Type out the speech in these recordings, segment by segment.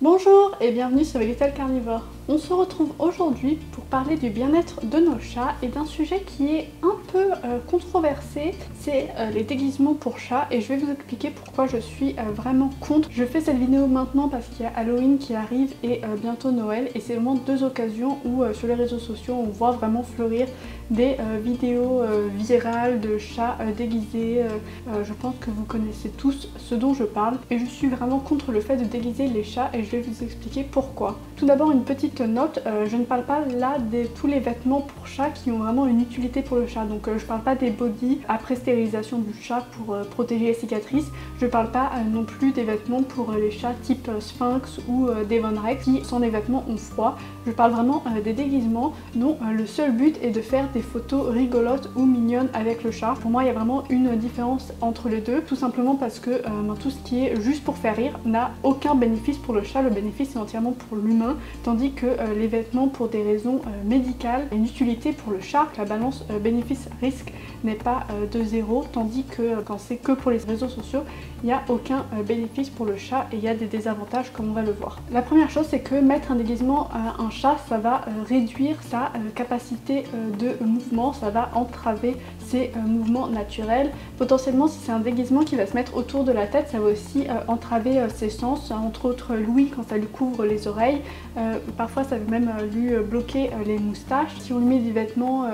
Bonjour et bienvenue sur Vegetal Carnivore. On se retrouve aujourd'hui pour parler du bien-être de nos chats et d'un sujet qui est un peu controversé, c'est les déguisements pour chats, et je vais vous expliquer pourquoi je suis vraiment contre. Je fais cette vidéo maintenant parce qu'il y a Halloween qui arrive et bientôt Noël, et c'est vraiment deux occasions où sur les réseaux sociaux on voit vraiment fleurir des vidéos virales de chats déguisés. Je pense que vous connaissez tous ce dont je parle et je suis vraiment contre le fait de déguiser les chats, et je vais vous expliquer pourquoi. Tout d'abord une petite note, je ne parle pas là de tous les vêtements pour chat qui ont vraiment une utilité pour le chat. Donc je parle pas des bodys après stérilisation du chat pour protéger les cicatrices. Je parle pas non plus des vêtements pour les chats type Sphinx ou Devon Rex qui sans les vêtements ont froid. Je parle vraiment des déguisements dont le seul but est de faire des photos rigolotes ou mignonnes avec le chat. Pour moi il y a vraiment une différence entre les deux, tout simplement parce que tout ce qui est juste pour faire rire n'a aucun bénéfice pour le chat. Le bénéfice est entièrement pour l'humain, tandis que les vêtements pour des raisons médicales et une utilité pour le chat. La balance bénéfice-risque n'est pas de zéro, tandis que quand c'est que pour les réseaux sociaux, il n'y a aucun bénéfice pour le chat et il y a des désavantages comme on va le voir. La première chose, c'est que mettre un déguisement à un chat, ça va réduire sa capacité de mouvement, ça va entraver ses mouvements naturels. Potentiellement, si c'est un déguisement qui va se mettre autour de la tête, ça va aussi entraver ses sens, entre autres l'ouïe quand ça lui couvre les oreilles. Parfois ça va même lui bloquer les moustaches. Si on lui met des vêtements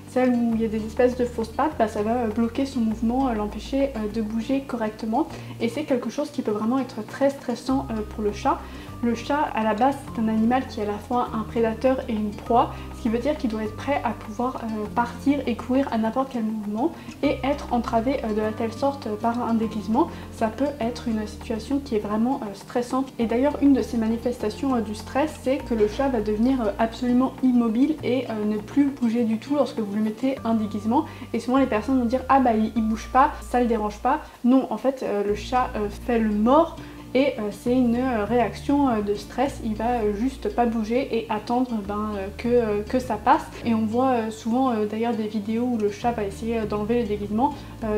celles où il y a des espèces de fausses pattes, ça va bloquer son mouvement, l'empêcher de bouger correctement, et c'est quelque chose qui peut vraiment être très stressant pour le chat. Le chat à la base c'est un animal qui est à la fois un prédateur et une proie, ce qui veut dire qu'il doit être prêt à pouvoir partir et courir à n'importe quel mouvement, et être entravé de la telle sorte par un déguisement, ça peut être une situation qui est vraiment stressante. Et d'ailleurs une de ces manifestations du stress, c'est que le chat va devenir absolument immobile et ne plus bouger du tout lorsque vous lui mettez un déguisement. Et souvent les personnes vont dire ah bah il bouge pas, ça le dérange pas. Non, en fait le chat fait le mort. Et c'est une réaction de stress, il va juste pas bouger et attendre que ça passe. Et on voit souvent d'ailleurs des vidéos où le chat va essayer d'enlever les déguisements,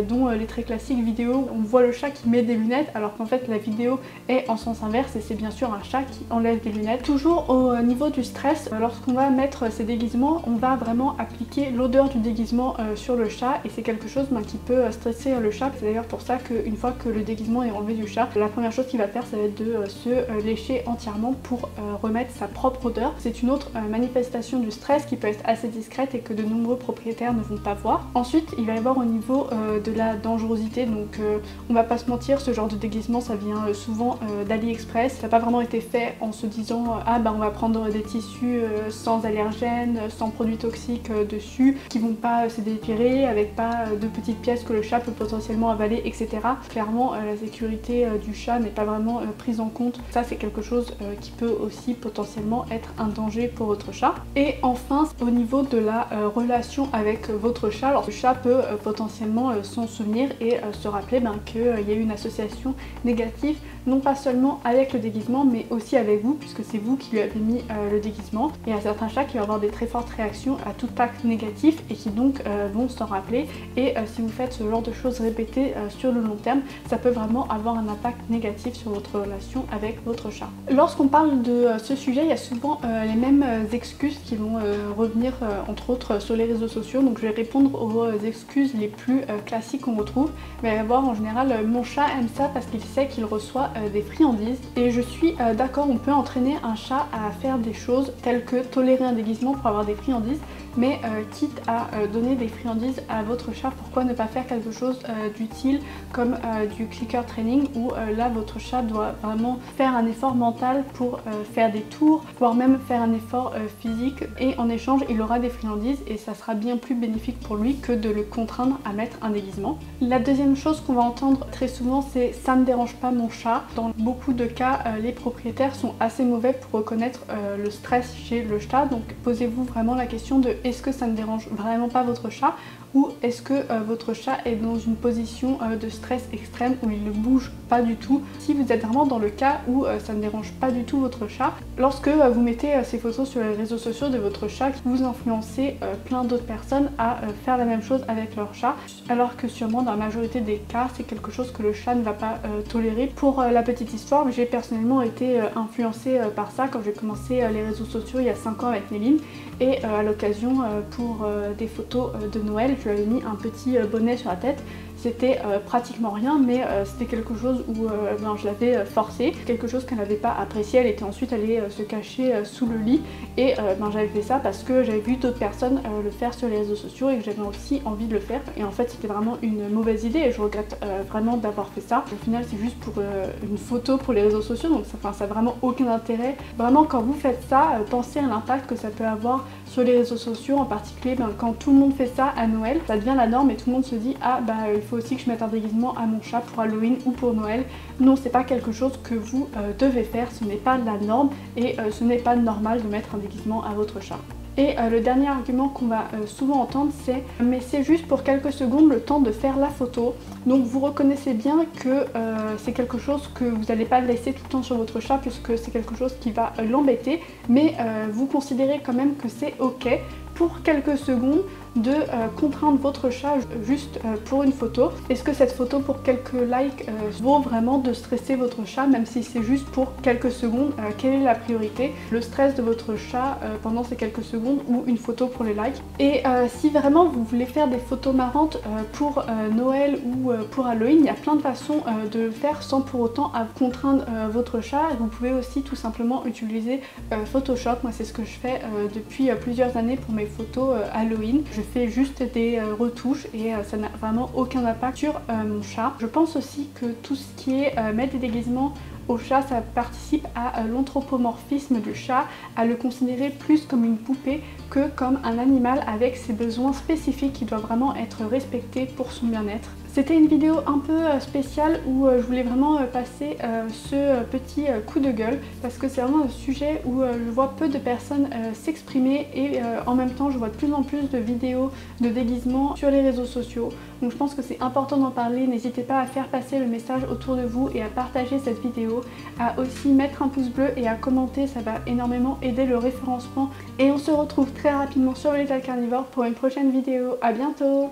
dont les très classiques vidéos où on voit le chat qui met des lunettes alors qu'en fait la vidéo est en sens inverse et c'est bien sûr un chat qui enlève des lunettes. Toujours au niveau du stress, lorsqu'on va mettre ces déguisements, on va vraiment appliquer l'odeur du déguisement sur le chat, et c'est quelque chose qui peut stresser le chat. C'est d'ailleurs pour ça qu'une fois que le déguisement est enlevé du chat, la première chose qu'il va faire, ça va être de se lécher entièrement pour remettre sa propre odeur. C'est une autre manifestation du stress qui peut être assez discrète et que de nombreux propriétaires ne vont pas voir. Ensuite il va y avoir au niveau de la dangerosité, donc on va pas se mentir, ce genre de déguisement ça vient souvent d'AliExpress. Ça n'a pas vraiment été fait en se disant ah bah on va prendre des tissus sans allergènes, sans produits toxiques dessus, qui vont pas se dépirer, avec pas de petites pièces que le chat peut potentiellement avaler, etc. Clairement la sécurité du chat n'est pas vraiment prise en compte. Ça c'est quelque chose qui peut aussi potentiellement être un danger pour votre chat. Et enfin au niveau de la relation avec votre chat, alors le chat peut potentiellement s'en souvenir et se rappeler qu'il y a eu une association négative, non pas seulement avec le déguisement mais aussi avec vous, puisque c'est vous qui lui avez mis le déguisement. Et il y a certains chats qui vont avoir des très fortes réactions à tout acte négatif et qui donc vont s'en rappeler, et si vous faites ce genre de choses répétées sur le long terme, ça peut vraiment avoir un impact négatif sur votre relation avec votre chat. Lorsqu'on parle de ce sujet, il y a souvent les mêmes excuses qui vont revenir entre autres sur les réseaux sociaux, donc je vais répondre aux excuses les plus classiques qu'on retrouve. Mais il va y avoir en général mon chat aime ça parce qu'il sait qu'il reçoit des friandises, et je suis d'accord, on peut entraîner un chat à faire des choses telles que tolérer un déguisement pour avoir des friandises, mais quitte à donner des friandises à votre chat, pourquoi ne pas faire quelque chose d'utile comme du clicker training, où là votre chat doit vraiment faire un effort mental pour faire des tours, voire même faire un effort physique, et en échange il aura des friandises, et ça sera bien plus bénéfique pour lui que de le contraindre à mettre un déguisement. La deuxième chose qu'on va entendre très souvent, c'est ça ne dérange pas mon chat. Dans beaucoup de cas les propriétaires sont assez mauvais pour reconnaître le stress chez le chat, donc posez-vous vraiment la question de est-ce que ça ne dérange vraiment pas votre chat, ou est-ce que votre chat est dans une position de stress extrême où il ne bouge pas du tout. Si vous êtes vraiment dans le cas où ça ne dérange pas du tout votre chat, lorsque vous mettez ces photos sur les réseaux sociaux de votre chat, vous influencez plein d'autres personnes à faire la même chose avec leur chat, alors que sûrement dans la majorité des cas c'est quelque chose que le chat ne va pas tolérer. Pour la petite histoire, j'ai personnellement été influencée par ça quand j'ai commencé les réseaux sociaux il y a 5 ans avec Néline, et à l'occasion pour des photos de Noël, je lui avais mis un petit bonnet sur la tête. C'était pratiquement rien, mais c'était quelque chose où je l'avais forcé, quelque chose qu'elle n'avait pas apprécié. Elle était ensuite allée se cacher sous le lit, et j'avais fait ça parce que j'avais vu d'autres personnes le faire sur les réseaux sociaux et que j'avais aussi envie de le faire. Et en fait c'était vraiment une mauvaise idée et je regrette vraiment d'avoir fait ça. Au final c'est juste pour une photo pour les réseaux sociaux, donc ça n'a vraiment aucun intérêt. Vraiment quand vous faites ça, pensez à l'impact que ça peut avoir sur les réseaux sociaux, en particulier quand tout le monde fait ça à Noël, ça devient la norme et tout le monde se dit ah il faut aussi que je mette un déguisement à mon chat pour Halloween ou pour Noël. Non, c'est pas quelque chose que vous devez faire, ce n'est pas la norme et ce n'est pas normal de mettre un déguisement à votre chat. Et le dernier argument qu'on va souvent entendre c'est mais c'est juste pour quelques secondes le temps de faire la photo. Donc vous reconnaissez bien que c'est quelque chose que vous n'allez pas laisser tout le temps sur votre chat puisque c'est quelque chose qui va l'embêter, mais vous considérez quand même que c'est ok pour quelques secondes de contraindre votre chat juste pour une photo. Est-ce que cette photo pour quelques likes vaut vraiment de stresser votre chat, même si c'est juste pour quelques secondes? Quelle est la priorité? Le stress de votre chat pendant ces quelques secondes ou une photo pour les likes? Et si vraiment vous voulez faire des photos marrantes pour Noël ou pour Halloween, il y a plein de façons de le faire sans pour autant contraindre votre chat. Vous pouvez aussi tout simplement utiliser Photoshop. Moi c'est ce que je fais depuis plusieurs années pour mes photos Halloween. Je fais juste des retouches et ça n'a vraiment aucun impact sur mon chat. Je pense aussi que tout ce qui est mettre des déguisements au chat, ça participe à l'anthropomorphisme du chat, à le considérer plus comme une poupée que comme un animal avec ses besoins spécifiques qui doivent vraiment être respectés pour son bien-être. C'était une vidéo un peu spéciale où je voulais vraiment passer ce petit coup de gueule parce que c'est vraiment un sujet où je vois peu de personnes s'exprimer et en même temps je vois de plus en plus de vidéos de déguisement sur les réseaux sociaux. Donc je pense que c'est important d'en parler. N'hésitez pas à faire passer le message autour de vous et à partager cette vidéo, à aussi mettre un pouce bleu et à commenter, ça va énormément aider le référencement. Et on se retrouve très rapidement sur le Little Carnivore pour une prochaine vidéo. À bientôt!